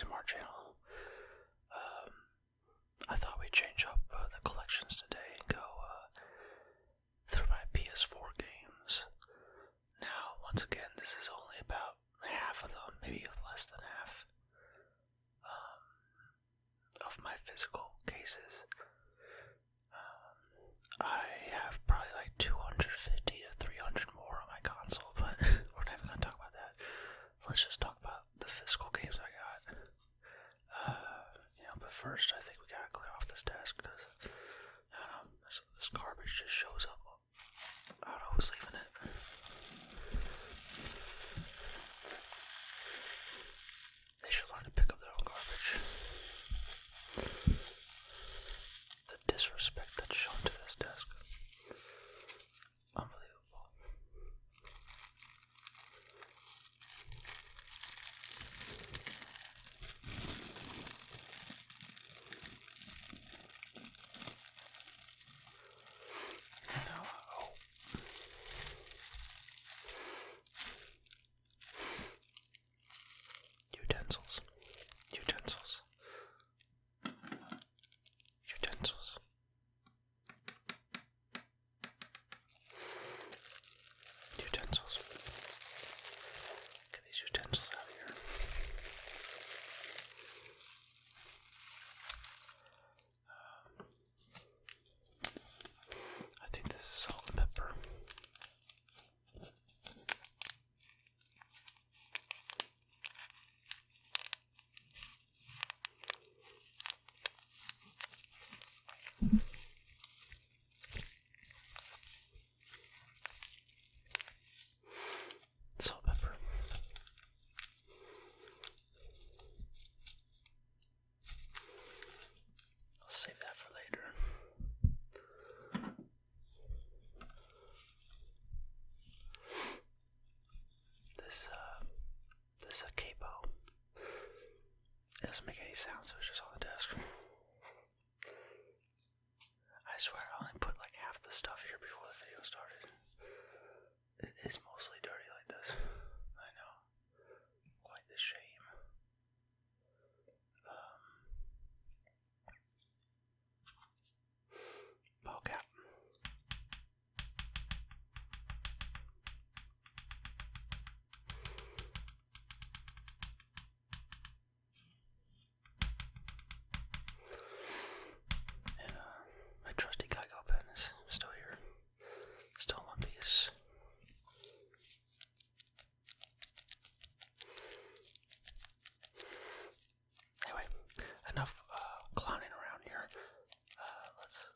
ASMR channel. I thought we'd change up the collections today and go through my PS4 games. Now, once again, this is only about half of them, maybe less than half, of my physical cases. I have probably like 250 to 300 more on my console, but we're not even going to talk about that. Let's just talk about the physical games I got. But first I think we gotta clear off this desk because, I don't know, this garbage just shows up. I don't know who's leaving it. They should learn to pick up their own garbage. The disrespect that's shown to this desk. Unbelievable. Utensils. Utensils. Utensils. Utensils. Get these utensils out of here. I think this is salt and pepper. Salt, pepper. I'll save that for later. This is a capo. It doesn't make any sound, so it's just on the desk. I swear I only put like half the stuff here before the video started. It is mostly dirty like this. I know. Quite the shame. Ball cap. And my trusty Geico pen is still here. Still in one piece. Anyway, enough clowning around here. Let's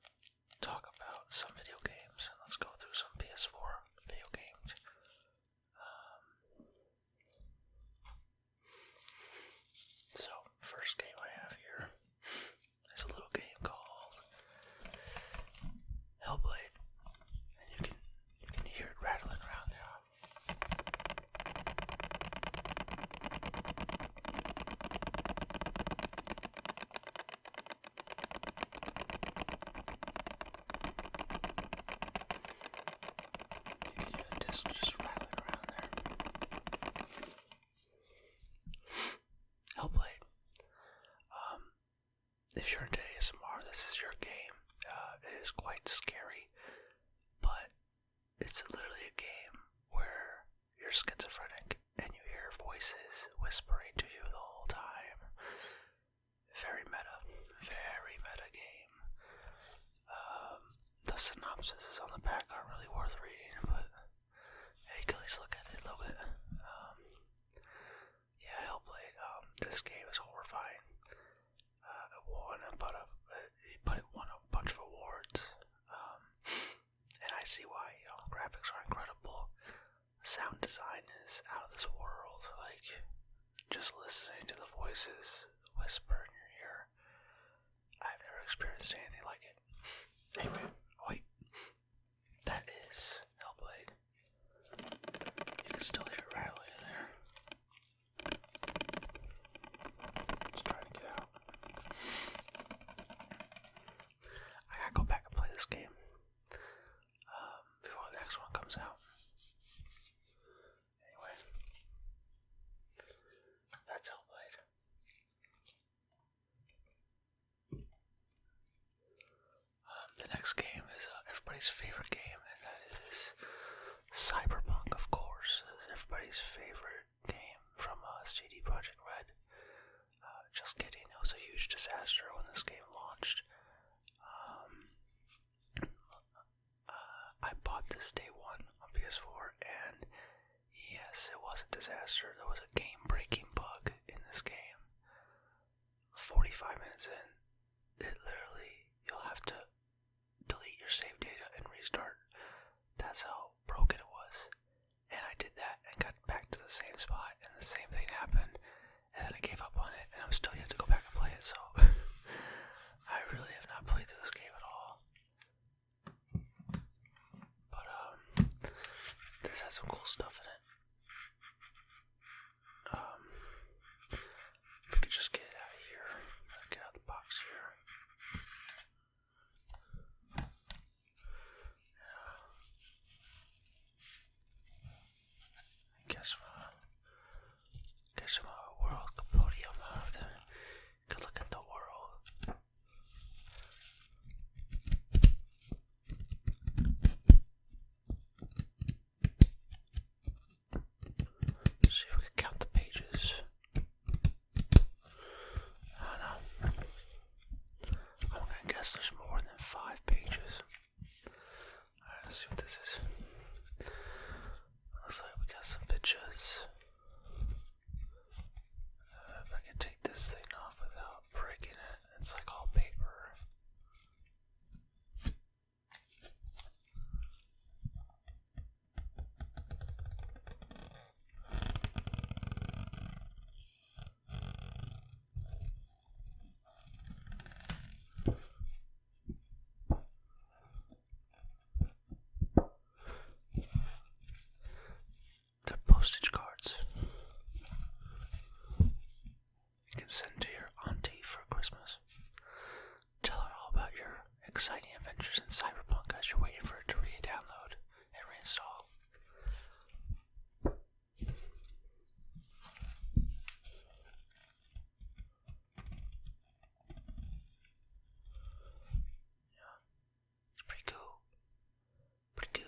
talk about some video games. Let's go through some PS4 video games. So, first game I have here is a little game called Hellblade, and you can hear it rattling around there. You can hear the disc just rattling around there. Hellblade. If you're into ASMR, this is your game. It is quite scary, but it's literally a game where you're schizophrenic and you hear voices whispering to you the whole time. Very meta game. The synopsis is on the back, aren't really worth reading, but hey, you can at least look at it a little bit. Yeah, Hellblade. This game is horrifying. It won a bunch of awards, and I see why. Graphics are incredible. Sound design is out of this world. Like, just listening to the voices whisper in your ear. I've never experienced anything like it. Anyway, wait. That is Hellblade. You can still hear it rattling in there. Let's try to get out. I gotta go back and play this game before the next one comes out. Anyway, that's Hellblade. everybody's favorite game, and that is Cyberpunk, of course. This is everybody's favorite game from CD Projekt Red. Just kidding, it was a huge disaster when this game launched. I bought this day one on PS4, and yes, it was a disaster. There was a game-breaking bug in this game. 45 minutes in, it literally, you'll have to delete your save data and restart. That's how broken it was. And I did that and got back to the same spot, and the same thing happened, and then I gave up on it, and I'm still yet to go back and play it, so I really have not played through this game at all. But this has some cool stuff in it. If we could just get it out of here, get out of the box here. Guess my world podium out there. Good look at the world. See if we can count the pages. I don't know. I'm gonna guess there's more than 5 pages. Alright, let's see what this is. Looks like we got some pictures. If I can take this thing off without breaking it, it's like all paper. They're postage cards. You can send to your auntie for Christmas. Tell her all about your exciting adventures in Cyberpunk as you're waiting for it to re-download and reinstall. Yeah, it's pretty cool. Pretty cool.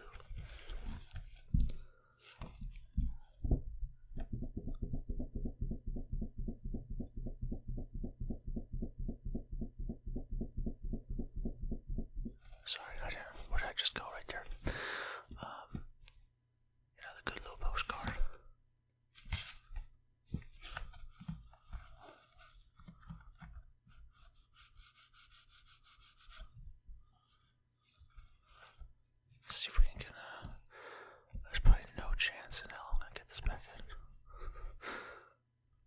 Sorry, where did I just go right there? Another good little postcard. Let's see if we can get there's probably no chance in hell I'm gonna get this back in.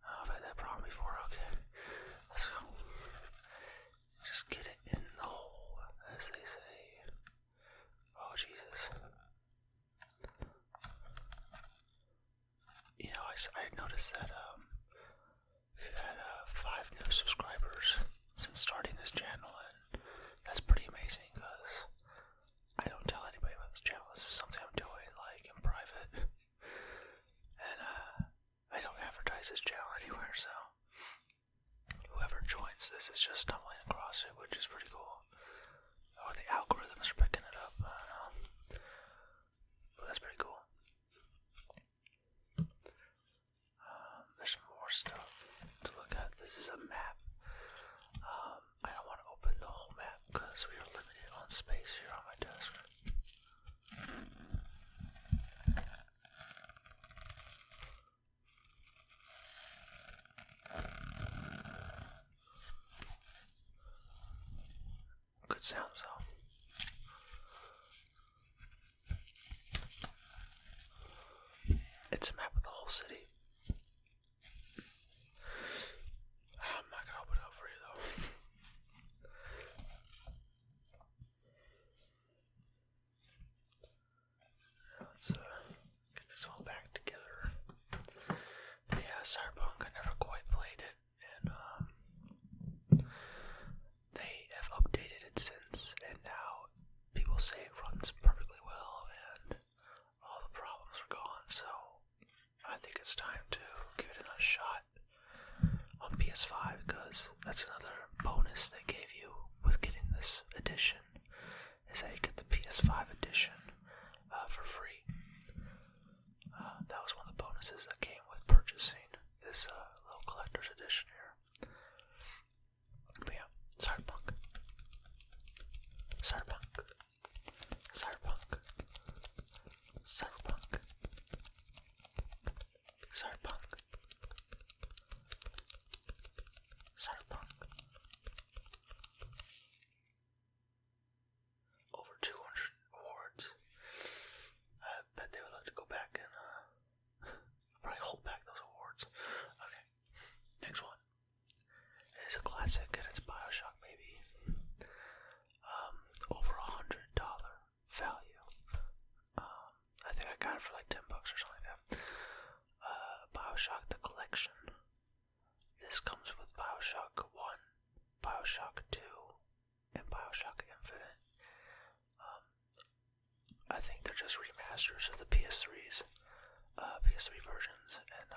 I've had that problem before, okay. Let's go. Just get it in the hole, as they say. Oh, Jesus. You know, I noticed that we've had 5 new subscribers since starting this channel, and that's pretty amazing because I don't tell anybody about this channel. This is something I'm doing like in private, and I don't advertise this channel anywhere, so whoever joins this is just stumbling across it, which is pretty cool. Or the algorithm is picking it up, I don't know. But that's pretty cool. There's more stuff to look at. This is a map. I don't want to open the whole map because we are limited on space here on my desk. Good sounds though. It's a map of the whole city. I'm not gonna open it up for you though. Let's get this all back together. But yeah, Cyberpunk, I never quite played it, and they have updated it since, and now people say it runs perfectly well, and all the problems are gone, so I think it's time to give it another shot on PS5, because that's another bonus they gave you with getting this edition, is that you get the PS5 this comes with Bioshock 1, Bioshock 2, and Bioshock Infinite. I think they're just remasters of the PS3's PS3 versions, and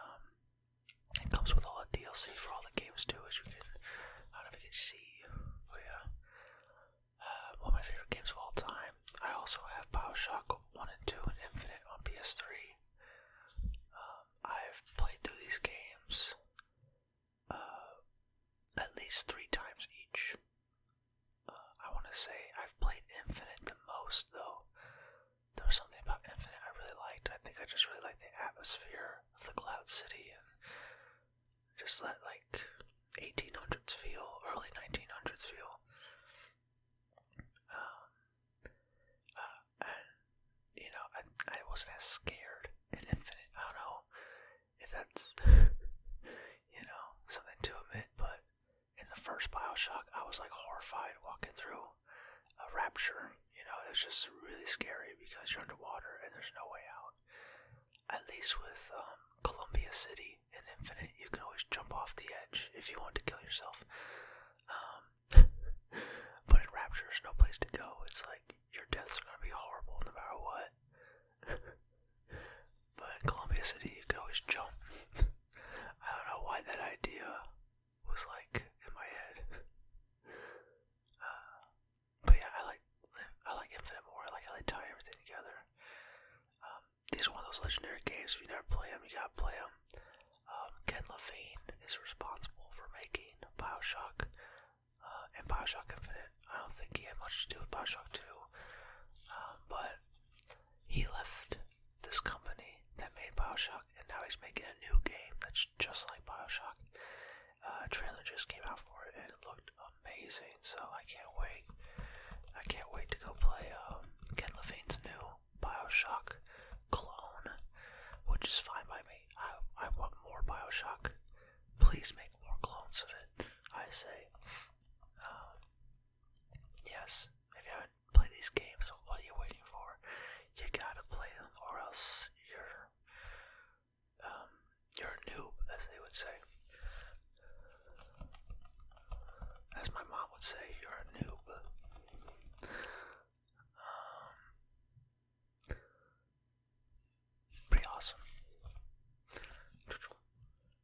it comes with all the DLC for all the games too, as you can, I don't know if you can see, but yeah. One of my favorite games of all time. I also have Bioshock 1 and 2 and Infinite on PS3. I've played through these games at least 3 times each. I want to say I've played Infinite the most, though. There was something about Infinite I really liked. I think I just really liked the atmosphere of the Cloud City and just that, like, 1800s feel, early 1900s feel. And, you know, I wasn't as scared in Infinite. I don't know if that's, you know, something to admit, but in the first Bioshock, I was, like, horrified walking through a Rapture. You know, it was just really scary because you're underwater and there's no way out. At least with Columbia City in Infinite, you can always jump off the edge if you want to kill yourself. But in Rapture, there's no place to go. It's like your deaths are going to be horrible no matter what. But in Columbia City, you can always jump. I don't know why that idea was like in my head. But yeah, I like Infinite more. I like how they tie everything together. These are one of those legendary games. If you never play them, you gotta play them. Ken Levine is responsible for making Bioshock and Bioshock Infinite. I don't think he had much to do with Bioshock 2, but he left this company that made Bioshock, and now he's making a new game that's just like Bioshock. A trailer just came out for it, and it looked amazing, so I can't wait. I can't wait to go play Ken Levine's new Bioshock clone, which is fine by me. I want more Bioshock. Please make more clones of it, I say. Yes, if you haven't played these games, what are you waiting for? You gotta play them, or else you're a noob, as they would say. As my mom would say, you're a noob. Pretty awesome.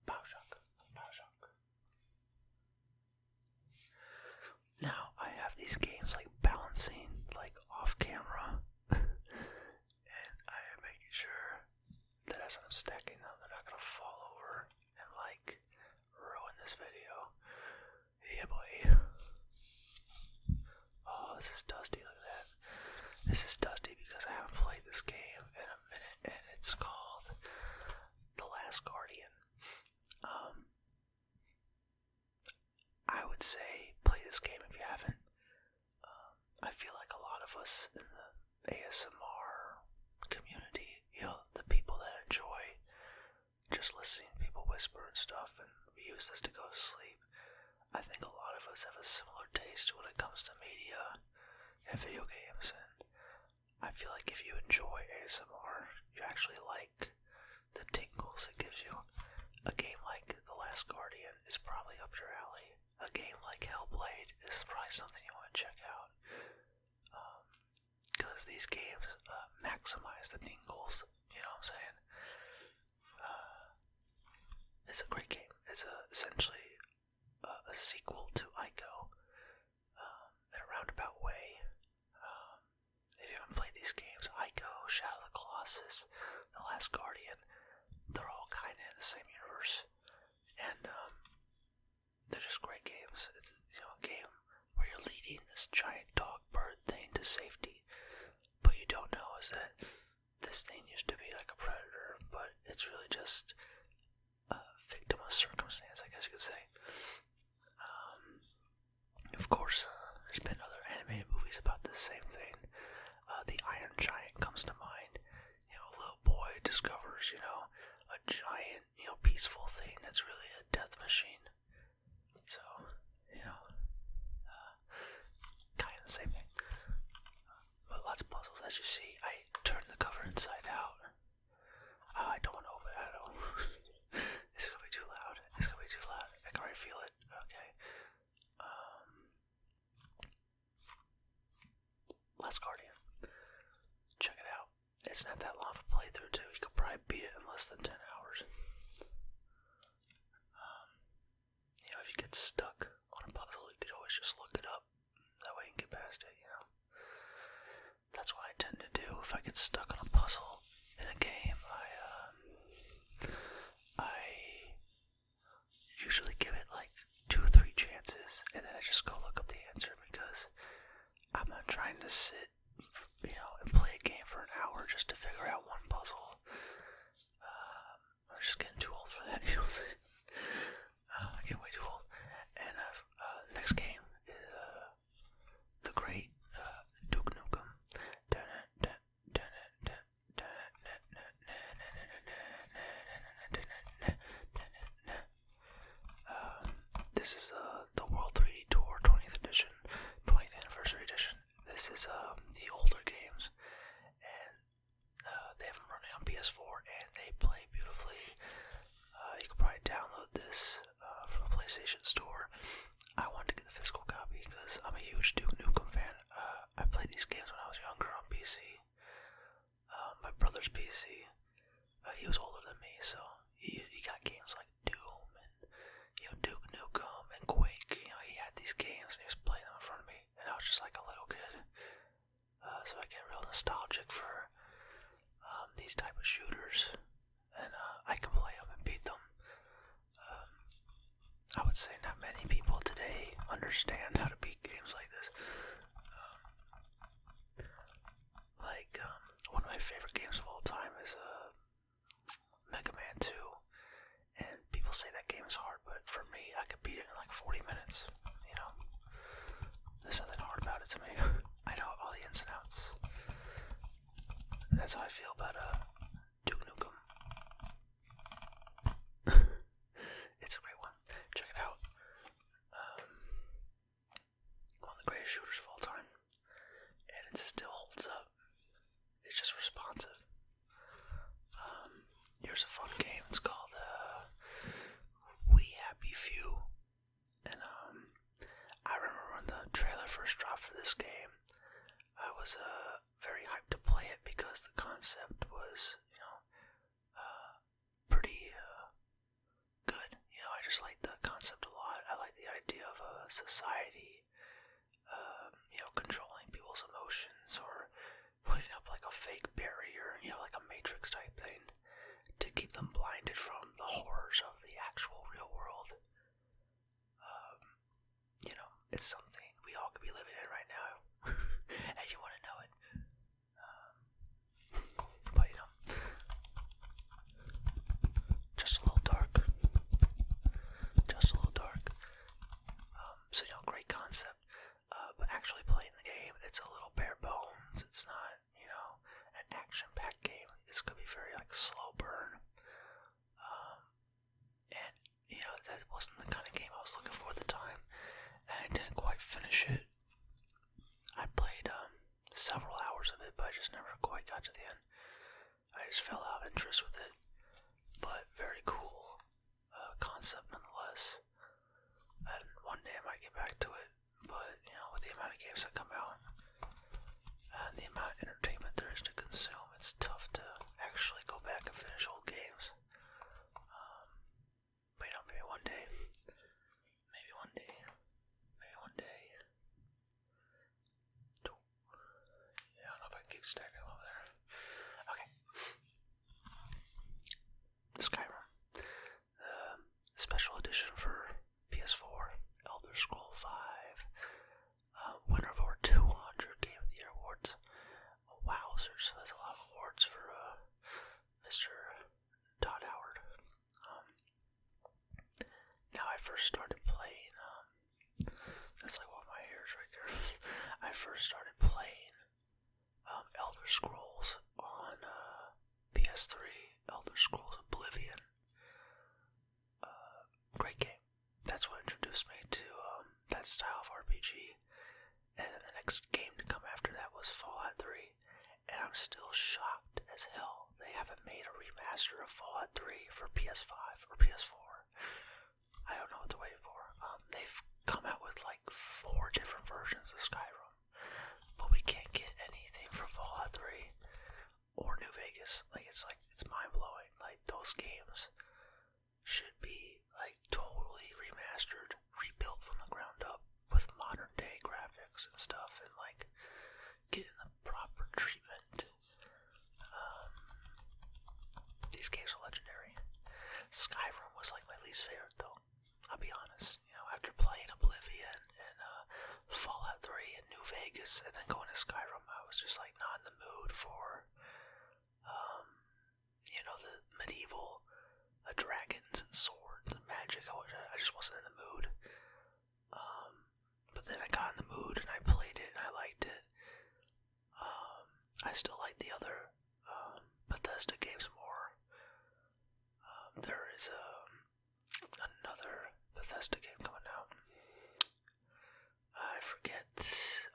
Bioshock. Now, I have these games like balancing like off camera, and I am making sure that as I'm stacking them, they're not gonna fall over and like ruin this video. Yeah, boy. Oh, this is dusty, look at that. This is dusty because I haven't played this game in a minute, and it's called The Last Guardian. I would say play this game if you haven't. I feel like a lot of us in the ASMR community, you know, the people that enjoy just listening to people whisper and stuff, and we use this to go to sleep. I think a lot of us have a similar taste when it comes to media and video games, and I feel like if you enjoy ASMR, you actually like the tingles it gives you. A game like The Last Guardian is probably up your alley. A game like Hellblade is probably something you want to check out. Because these games maximize the tingles, you know what I'm saying? It's a great game. It's essentially a sequel to Ico in a roundabout way. If you haven't played these games, Ico, Shadow of the Colossus, The Last Guardian, they're all kind of in the same universe. And they're just great games. It's, you know, a game where you're leading this giant dog bird thing to safety. But you don't know is that this thing used to be like a predator, but it's really just a victim of circumstance, I guess you could say. Of course, there's been other animated movies about the same thing. The Iron Giant comes to mind. You know, a little boy discovers, you know, a giant, you know, peaceful thing that's really a death machine. So, you know, kind of the same thing. But lots of puzzles. As you see, I turned the cover inside out. I don't want to open it. I don't know. It's gonna be too loud. I can and then I just go look up the answer because I'm not trying to sit, and play a game for an hour just to figure out one puzzle. I'm just getting too old for that, you know what I'm saying? I get way too old. And next game is the great Duke Nukem. This is the World 3D Tour 20th edition, 20th anniversary edition. This is the older games, and they have them running on PS4, and they play beautifully. You can probably download this from the PlayStation Store. I wanted to get the physical copy because I'm a huge Duke Nukem fan. I played these games when I was younger on PC. My brother's PC. He was older than me, so he got games like Doom and Duke Nukem and Quake. He had these games and he was playing them in front of me, and I was just like a little kid. So I get real nostalgic for these type of shooters, and I can play them and beat them. I would say not many people today understand how to beat games like this. One of my favorite games of all time is Mega Man 2, and people say that game is hard, but for me, I could beat it in like 40 minutes. There's nothing hard about it to me. I know all the ins and outs. That's how I feel about Duke Nukem. It's a great one. Check it out. One of the greatest shooters of all time, and it still holds up. It's just responsive. Here's a fun game. It's called We Happy Few, and I remember when the trailer first dropped for this game, I was very hyped to play it because the concept was, pretty good. I just like the concept a lot. I like the idea of a society, controlling people's emotions or putting up like a fake barrier, like a Matrix type thing to keep them blinded from the horrors of the actual real world. It's something we all could be living in right now, and you want to know it. But just a little dark. Just a little dark. So great concept. But actually playing the game, it's a little bare bones. It's not, an action-packed game. It's gonna be very slow burn. And that wasn't the kind of game I was looking for at the time, and I didn't quite finish it. I played several hours of it, but I just never quite got to the end. I just fell out of interest with it, but very cool concept nonetheless. And one day I might get back to it, but with the amount of games that come out and the amount of entertainment there is to consume, it's tough to actually go back and finish old games. But maybe one day. Maybe one day. Maybe one day. Yeah, I don't know if I can keep stacking them over there. Okay. Skyrim. Special edition for PS4, Elder Scroll 5. Winner of over 200 Game of the Year awards. Wowzers, that's a lot of awards for Mr. Todd Howard. Now I first started playing, that's like one of my hairs right there. I first started playing Elder Scrolls on PS3, Elder Scrolls Oblivion. Great game. That's what introduced me to that style of RPG. And then the next game to come after that was Fallout 3. And I'm still shocked as hell they haven't made a remaster of Fallout 3 for PS5 or PS4. I don't know what they're waiting for. They've come out with like 4 different versions of Skyrim, but we can't get anything for Fallout 3 or New Vegas. It's mind-blowing. Those games should be totally remastered, rebuilt from the ground up with modern day graphics and stuff, and getting the proper treatment. These games are legendary. Skyrim was like Vegas and then going to Skyrim, I was just like not in the mood for, the medieval dragons and swords and magic. I just wasn't in the mood. But then I got in the mood and I played it and I liked it. I still like the other Bethesda games more. There is another Bethesda game coming out. I forget.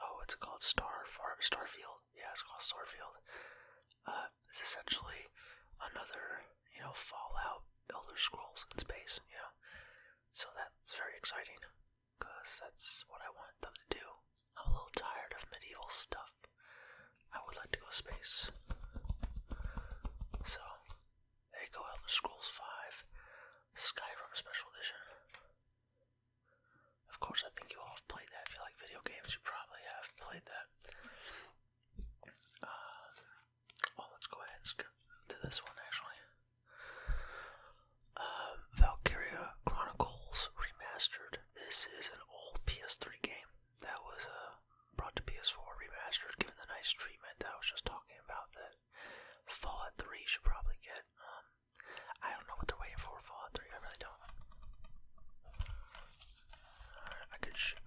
Oh, it's called Starfield. Yeah, it's called Starfield. It's essentially another, Fallout, Elder Scrolls in space, So that's very exciting, because that's what I wanted them to do. I'm a little tired of medieval stuff. I would like to go space. So, there you go, Elder Scrolls 5, Skyrim Special Edition. Of course, I think you all have played that. If you like video games, you probably have played that. Let's go ahead and skip to this one, actually. Valkyria Chronicles Remastered. This is an old PS3 game that was brought to PS4 Remastered, given the nice treatment that I was just talking about that Fallout 3 should probably get. I don't know what they're waiting for Fallout 3, I really don't.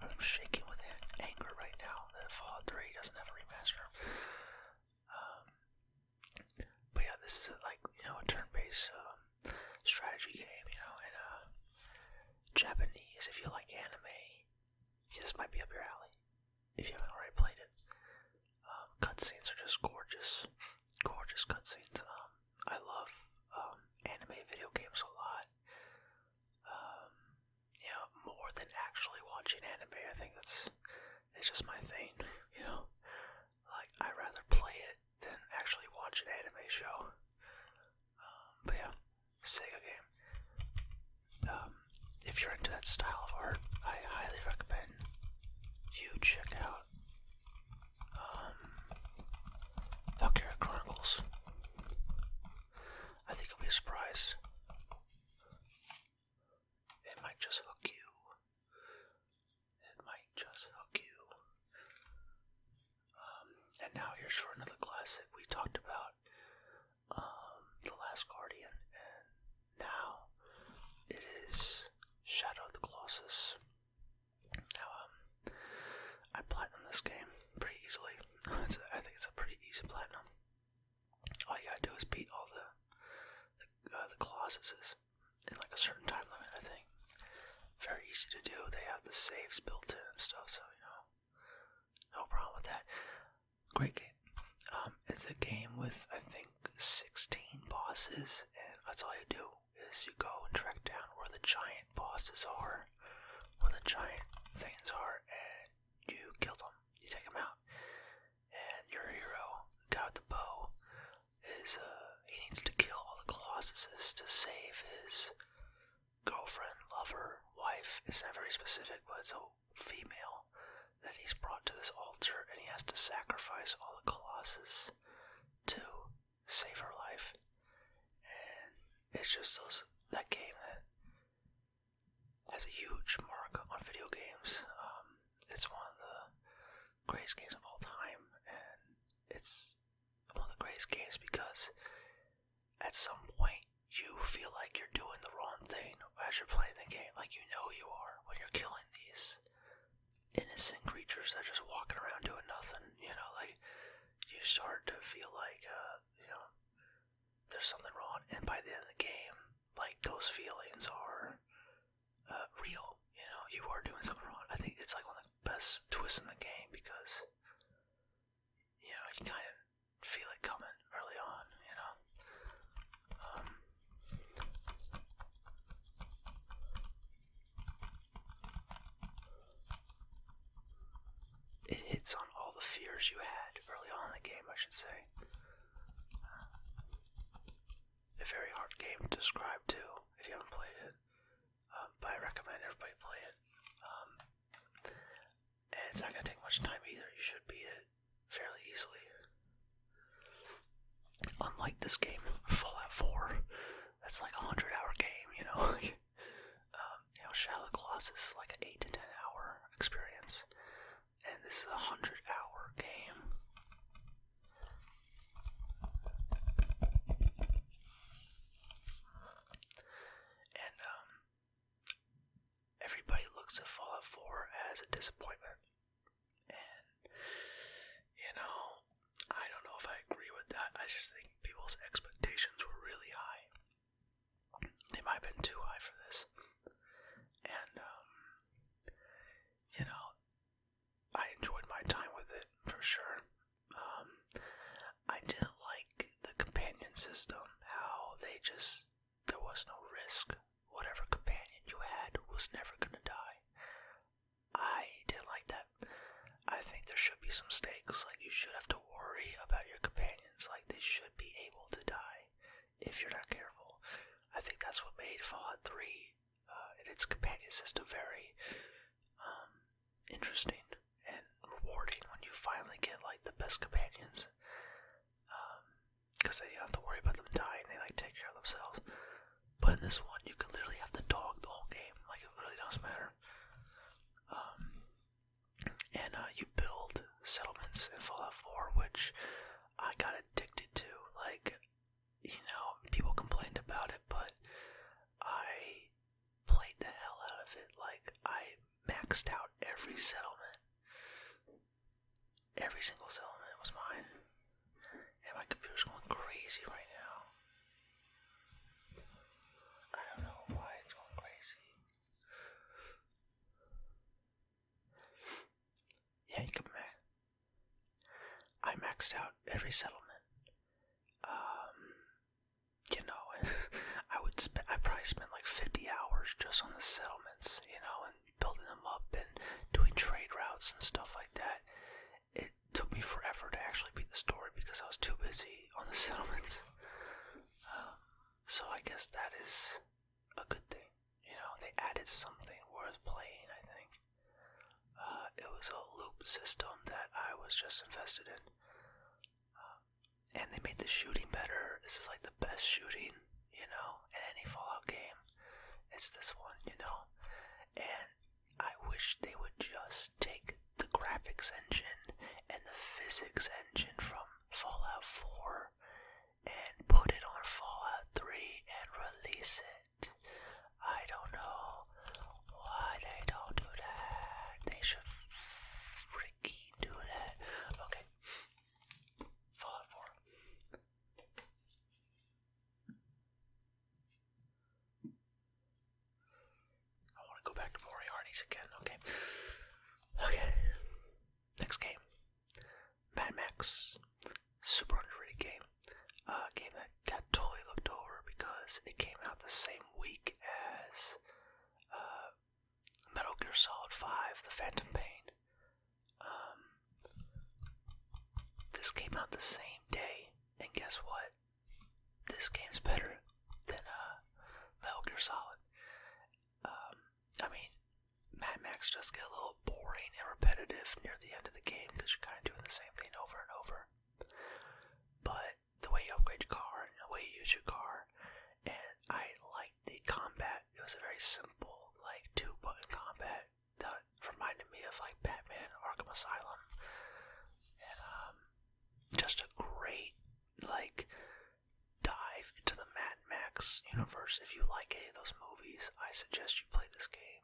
I'm shaking with anger right now that Fallout 3 doesn't have a remaster. But yeah, this is a turn-based strategy game, in Japanese. If you like anime, this might be up your alley, if you haven't already played it. Cutscenes are just gorgeous. Gorgeous cutscenes. I love anime video games a lot. More than actually watching anime. I think it's just my thing, Like, I'd rather play it than actually watch an anime show. But yeah, Sega game. If you're into that style of art, I highly recommend you check out Valkyria Chronicles. I think it'll be a surprise. It might just hook you. And now here's for another classic. We talked about The Last Guardian, and now it is Shadow of the Colossus. Now, I platinum this game pretty easily. I think it's a pretty easy platinum. All you gotta do is beat all the Colossuses in like a certain time limit, I think. Very easy to do. They have the saves built in and stuff, so no problem with that. Great game. It's a game with, I think, 16 bosses, and that's all you do is you go and track down where the giant bosses are, where the giant things are, and you kill them. You take them out. And your hero, the guy with the bow, he needs to kill all the Colossuses to save his girlfriend, lover, wife. It's not very specific, but it's a female that he's brought to this altar, and he has to sacrifice all the Colossus to save her life. And it's just that game that has a huge mark on video games. It's one of the greatest games of all time, and it's one of the greatest games because at some point you feel like you're doing the wrong thing as you're playing the game. Like, you are when you're killing these innocent creatures that are just walking around doing nothing, like, you start to feel like, there's something wrong, and by the end of the game, like, those feelings are, real, you are doing something wrong. I think it's like one of the best twists in the game, because, you kind of feel it coming early on, it hits on all the fears you had early on in the game, I should say. A very hard game to describe too, if you haven't played it. But I recommend everybody play it. And it's not going to take much time either. You should beat it fairly easily. Unlike this game, Fallout 4, that's like a 100-hour game, Shadow of the Colossus is like an 8 to 10 hour experience. And this is a 100-hour as a disappointment. And, I don't know if I agree with that. I just think people's expectations were really high. They might have been too high for this. And, I enjoyed my time with it, for sure. I didn't like the companion system, how there was no risk. Whatever companion you had was never gonna die. I didn't like that. I think there should be some stakes, like you should have to worry about your companions, like they should be able to die if you're not careful. I think that's what made Fallout 3 and its companion system very interesting and rewarding when you finally get like the best companions, because then you don't have to worry about them dying. They like take care of themselves. But in this one, you could literally have the dog the whole game. Like it really doesn't matter. And you build settlements in Fallout 4, which I got addicted to. Like, people complained about it, but I played the hell out of it. Like, I maxed out every settlement. Every single settlement was mine. And my computer's going crazy right now. I don't know why it's going crazy. Yeah, you can I maxed out every settlement. I probably spent like 50 hours just on the settlements, and building them up and doing trade routes and stuff like that. It took me forever to actually beat the story because I was too busy on the settlements. So I guess that is a good thing. They added something worth playing, I think. It was a loop system that I was just invested in. And they made the shooting better. This is like the best shooting, in any Fallout game. It's this one, And I wish they would just take the graphics engine and the physics engine from Fallout 4 and put it on Fallout 3 and release it. I don't know why they don't do that. They should freaking do that. Okay. Fallout 4. I want to go back to Moriarty's again. Okay. Next game. Mad Max. Super underrated game. Game that got totally looked over because it came out the same week as Metal Gear Solid 5, The Phantom Pain. This came out the same day, and guess what? This game's better than Metal Gear Solid. Mad Max does get a little boring and repetitive near the end of the game because you're kind of doing the same thing over and over. But the way you upgrade your car and the way you use your car, and I liked the combat. It was a very simple, like 2-button combat that reminded me of like Batman Arkham Asylum, and just a great dive into the Mad Max universe. If you like any of those movies, I suggest you play this game.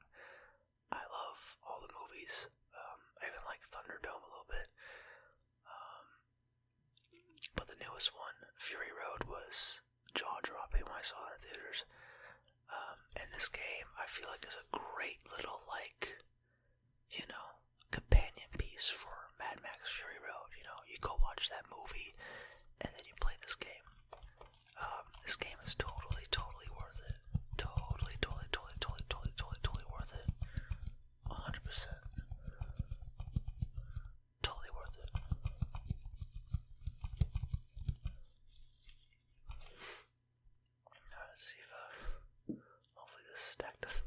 I love all the movies. I even like Thunderdome a little bit. But the newest one, Fury Road, was jaw-dropping when I saw it in theaters. And this game, I feel like, is a great little, companion piece for Mad Max Fury Road. You go watch that movie, and then you play this game. This game is totally worth it. Totally worth it. 100%. Totally worth it. Let's see if hopefully this stack doesn't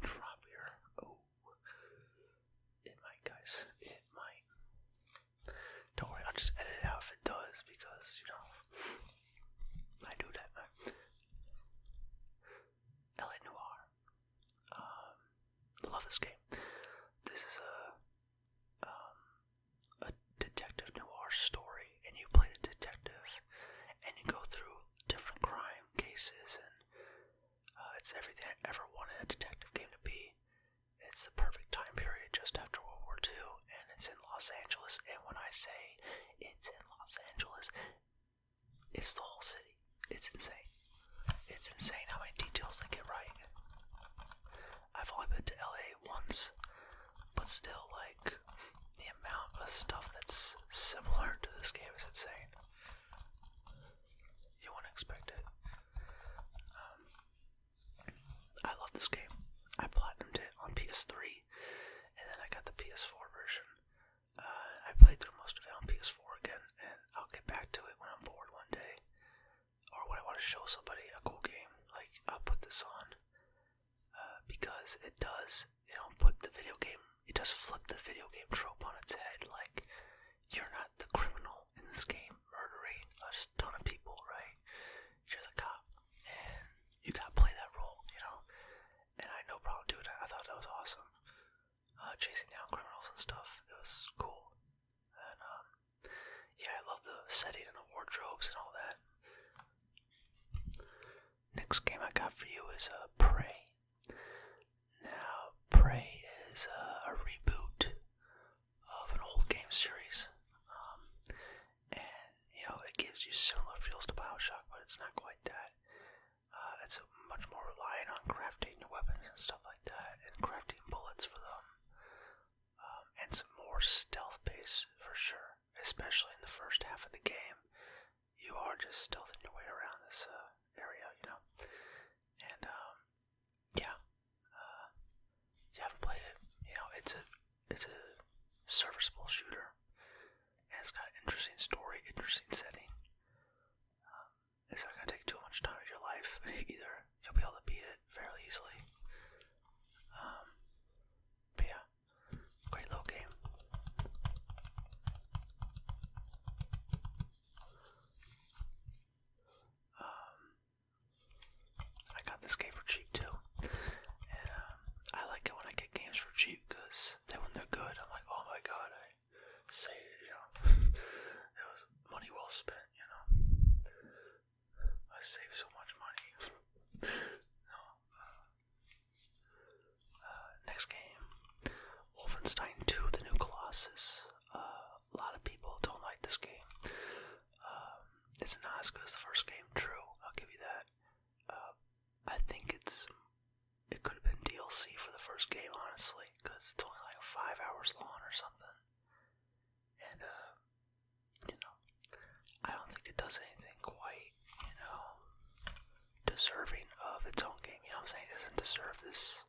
because it does, put the video game, it does flip the video game trope on its head. Like, you're not the criminal in this game murdering a ton of people, right? You're the cop, and you gotta play that role, and I had no problem doing that. I thought that was awesome. Chasing down criminals and stuff, it was cool. And yeah, I love the setting and the wardrobes and all that. Next game I got for you is Prey. Now, Prey is a reboot of an old game series. And, it gives you similar feels to Bioshock, but it's not quite that. It's much more reliant on crafting your weapons and stuff like that, and crafting bullets for them. And some more stealth based for sure, especially in the first half of the game. You are just stealthing your way around this area, And yeah, you haven't played it. It's a serviceable shooter, and it's got an interesting story, interesting setting. It's not gonna take too much time of your life either. You'll be able to beat it fairly easily. But yeah, great little game. I got this game for cheap too, and I like it when I get games for cheap, because then when they're good, I'm like, oh my god, I saved, it was money well spent, I saved so much money. Next game, Wolfenstein 2: The New Colossus. A lot of people don't like this game. It's not as good as the first game, true, I'll give you that. I think it could have been DLC for the first game, honestly, because it's only like 5 hours long or something. And, I don't think it does anything quite, deserving of its own game. You know what I'm saying? It doesn't deserve this,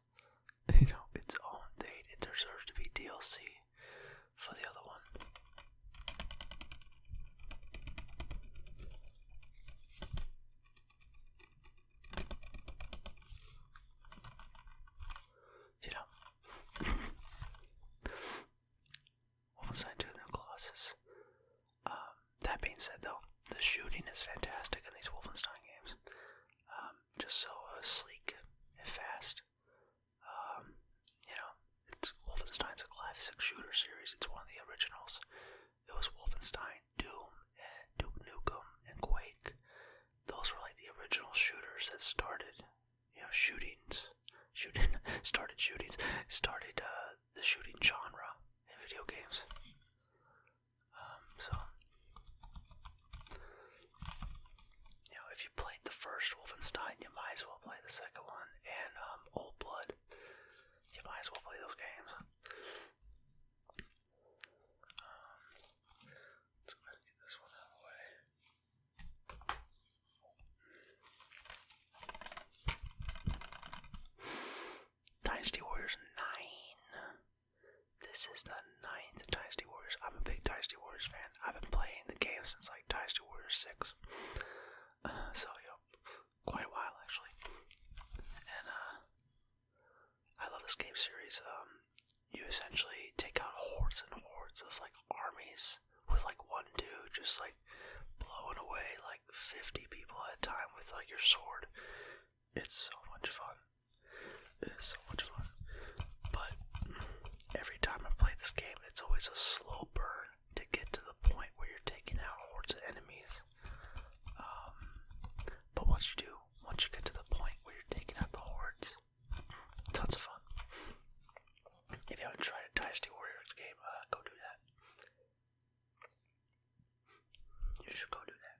its own thing. It deserves to be DLC for the other one. Wolfenstein 2: The New Colossus. That being said, though, the shooting is fantastic in these Wolfenstein games. Just so sleek and fast. It's Wolfenstein's a classic shooter series. It's one of the originals. It was Wolfenstein, Doom, and Duke Nukem, and Quake. Those were like the original shooters that started, started the shooting genre in video games. So, if you played the first Wolfenstein, you might as well play the second one, and Old Blood. You might as well play those games. Let's go ahead and get this one out of the way. Dynasty Warriors 9. This is the 9th Dynasty Warriors. I'm a big Dynasty Warriors fan. I've been playing the game since like Dynasty Warriors 6. So, quite a while actually. And I love this game series. You essentially take out hordes and hordes of like armies with like one dude just like blowing away like 50 people at a time with like your sword. It's so much fun. It's so much fun. But every time I play this game, it's always a slow burn to get to the point where you're taking out hordes of enemies. But once you get to the point where you're taking out the hordes, tons of fun. If you haven't tried a Dynasty Warriors game, go do that. You should go do that.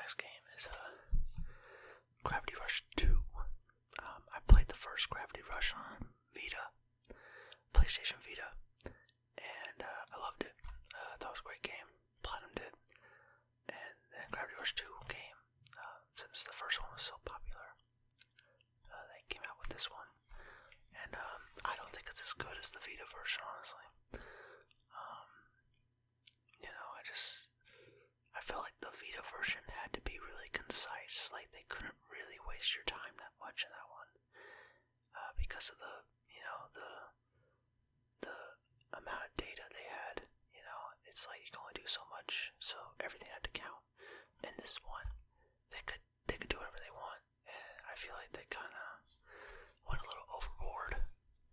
Next game is Gravity Rush 2. I played the first Gravity Rush on Vita, PlayStation Vita, and I loved it. I thought it was a great game. Platinumed it. And then Gravity Rush 2 came. Since the first one was so popular, they came out with this one. And I don't think it's as good as the Vita version, honestly. I felt like the Vita version had to be really concise. Like, they much, so everything had to count. And this one, they could do whatever they want, and I feel like they kind of went a little overboard,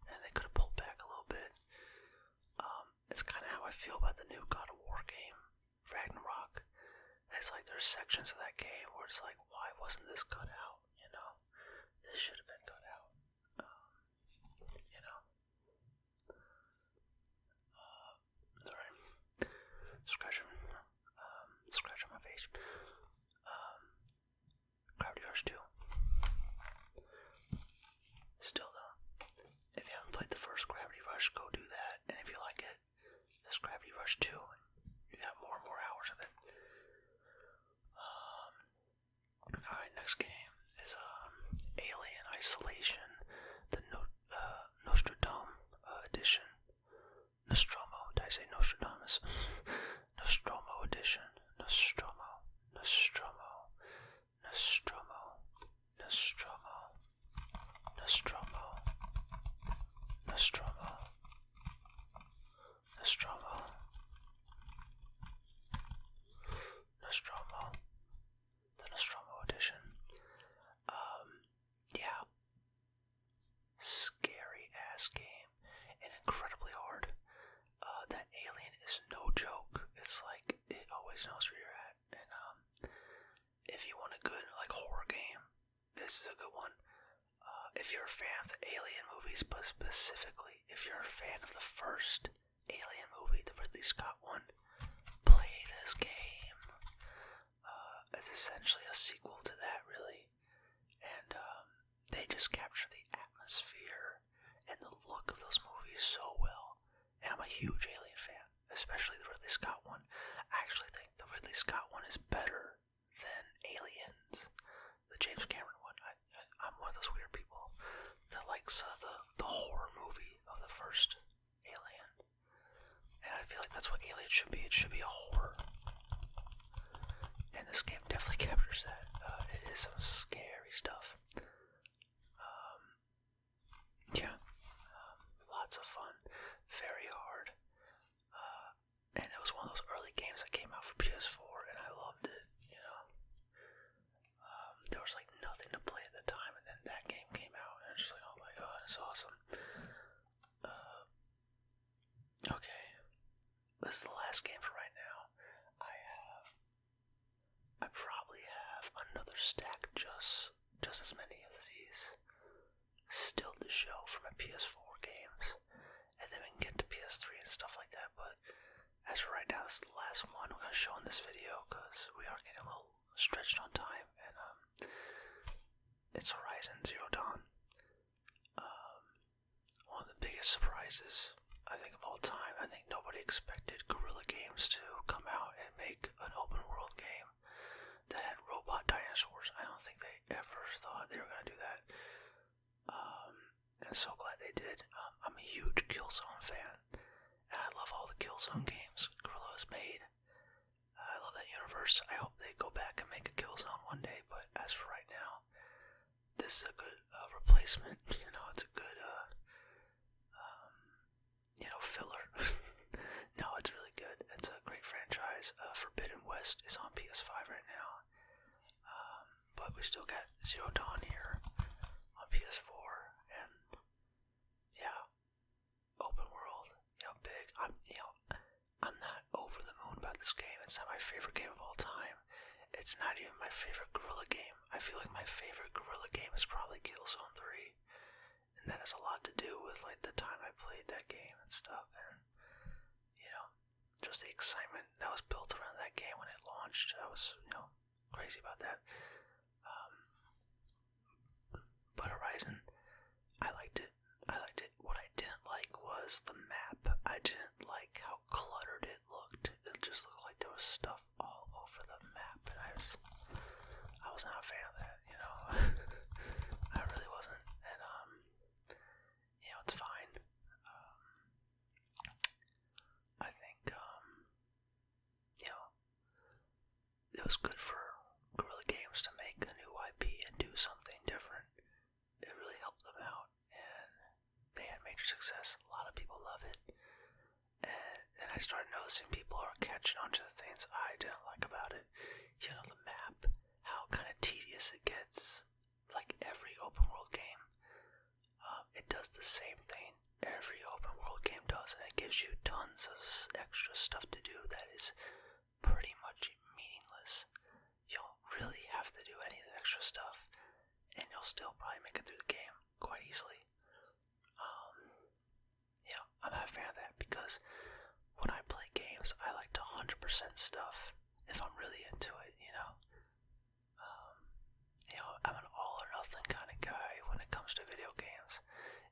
and they could have pulled back a little bit. It's kind of how I feel about the new God of War game, Ragnarok. It's like there's sections of that game where it's like, why wasn't this cut out? You know, this should have been cut out. You know. Sorry, scratching my face. Gravity Rush 2. Still though, if you haven't played the first Gravity Rush, go do that. And if you like it, this Gravity Rush 2, you got more and more hours of it. Alright, next game is Alien Isolation, the Nostradome edition. Nostromo, did I say Nostradamus? Nostromo edition. Nostromo. Nostromo. Nostromo. Nostromo. Nostromo. Nostromo. Nostromo. Nostromo. The Nostromo edition. Yeah. Scary ass game. And incredibly hard. That alien is no joke. It's like, it always knows where you're at. And, if you want a good, like, horror game, this is a good one. If you're a fan of the Alien movies, but specifically, if you're a fan of the first Alien movie, the Ridley Scott one, play this game. It's essentially a sequel to that, really. And, they just capture the atmosphere and the look of those movies so well. And I'm a huge Alien fan, especially the Ridley Scott one. I actually think the Ridley Scott one is better than Aliens, the James Cameron one. I'm one of those weird people that likes the horror movie of the first Alien. And I feel like that's what Alien should be. It should be a horror. And this game definitely captures that. It is some scary stuff. Yeah. Lots of fun. Very hard. And it was one of those early games that came out for PS4, and I loved it, you know. There was like nothing to play at the time, and then that game came out, and it's just like, oh my god, it's awesome. Okay. This is the last game for right now. I probably have another stack, just as many of these still to show for my PS4 games, and then we can get to PS3 and stuff like that. But as for right now, this is the last one I'm going to show in this video, because we are getting a little stretched on time, and it's Horizon Zero Dawn. One of the biggest surprises, I think, of all time. I think nobody expected Guerrilla Games to come out and make an open world game that had robot dinosaurs. I don't think they ever thought they were going to do that. And I'm so glad they did. I'm a huge Killzone fan, and I love all the Killzone games Guerrilla has made. I love that universe. I hope they go back and make a Killzone one day, but as for right now, this is a good replacement. You know, it's a good, filler. No, it's really good. It's a great franchise. Forbidden West is on PS5 right now. But we still got Zero Dawn here on PS4, and yeah, open world, big. I'm not over the moon about this game. It's not my favorite game of all time. It's not even my favorite Guerrilla game. I feel like my favorite Guerrilla game is probably Killzone 3. And that has a lot to do with, like, the time I played that game and stuff. And, just the excitement that was built around that game when it launched. I was, crazy about that. But Horizon, I liked it. What I didn't like was the map. I didn't like how cluttered it looked. It just looked like there was stuff all over the map, and I was not a fan of that, I really wasn't. And it's fine. I think it was good for Guerrilla Games to make a new IP and do something different. It really helped them out, and they had major success. A lot of people love it. And then I started noticing people are catching on to the things the same thing every open world game does, and it gives you tons of extra stuff to do that is pretty much meaningless. You don't really have to do any of the extra stuff, and you'll still probably make it through the game quite easily. I'm not a fan of that because when I play games, I like to 100% stuff if I'm really into it, I'm an all or nothing kind of guy when it comes to video games.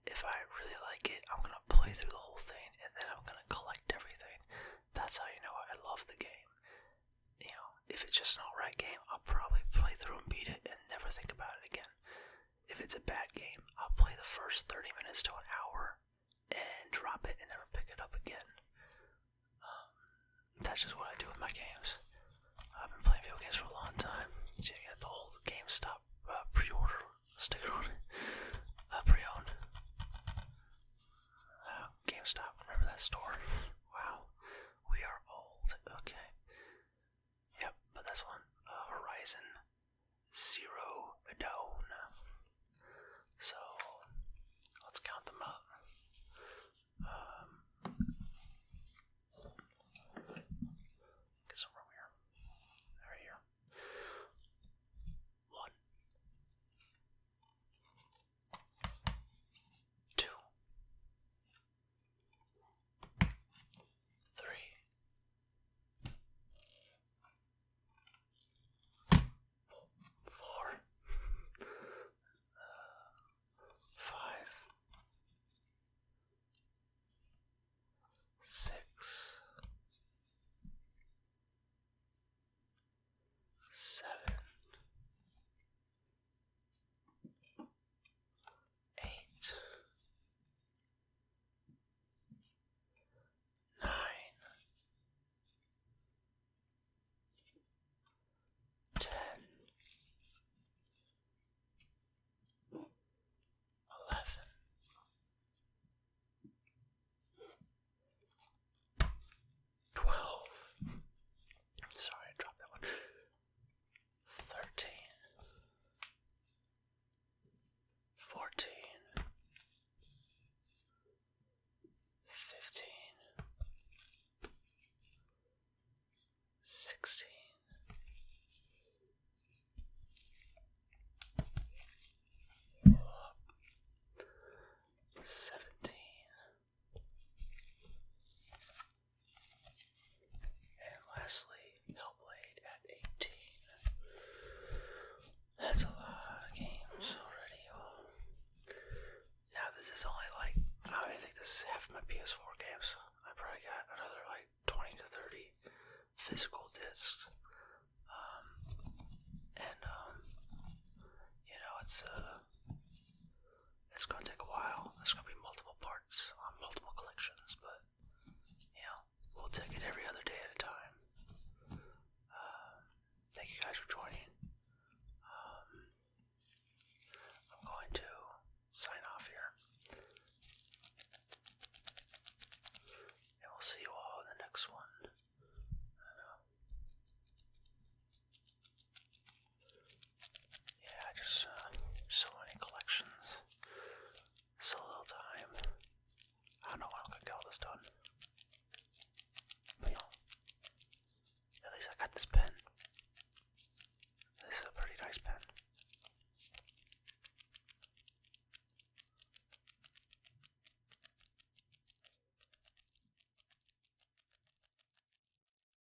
If I really like it, I'm gonna play through the whole thing, and then I'm gonna collect everything. That's how you know I love the game. If it's just an alright game, I'll probably play through and beat it and never think about it again. If it's a bad game, I'll play the first 30 minutes to an hour and drop it and never pick it up again. That's just what I